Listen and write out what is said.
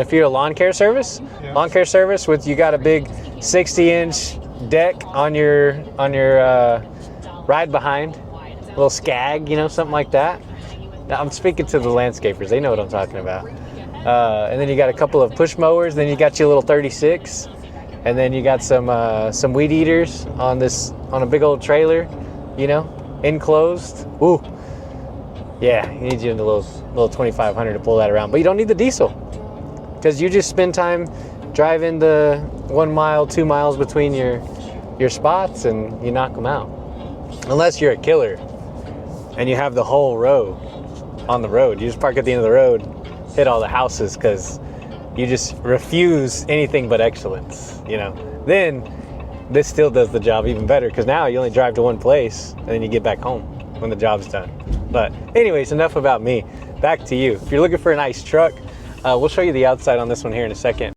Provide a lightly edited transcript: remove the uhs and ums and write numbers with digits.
If you're a lawn care service, with you got a big 60-inch deck on your ride behind, a little Scag, you know, something like that. Now, I'm speaking to the landscapers; they know what I'm talking about. And then you got a couple of push mowers. Then you got your little 36, and then you got some weed eaters on a big old trailer, you know, enclosed. Ooh, yeah, you need you in the little 2500 to pull that around, but you don't need the diesel because you just spend time driving the 1 mile, 2 miles between your spots, and you knock them out. Unless you're a killer and you have the whole row on the road. You just park at the end of the road, hit all the houses because you just refuse anything but excellence, you know. Then this still does the job even better because now you only drive to one place and then you get back home when the job's done. But anyways, enough about me. Back to you. If you're looking for a nice truck, we'll show you the outside on this one here in a second.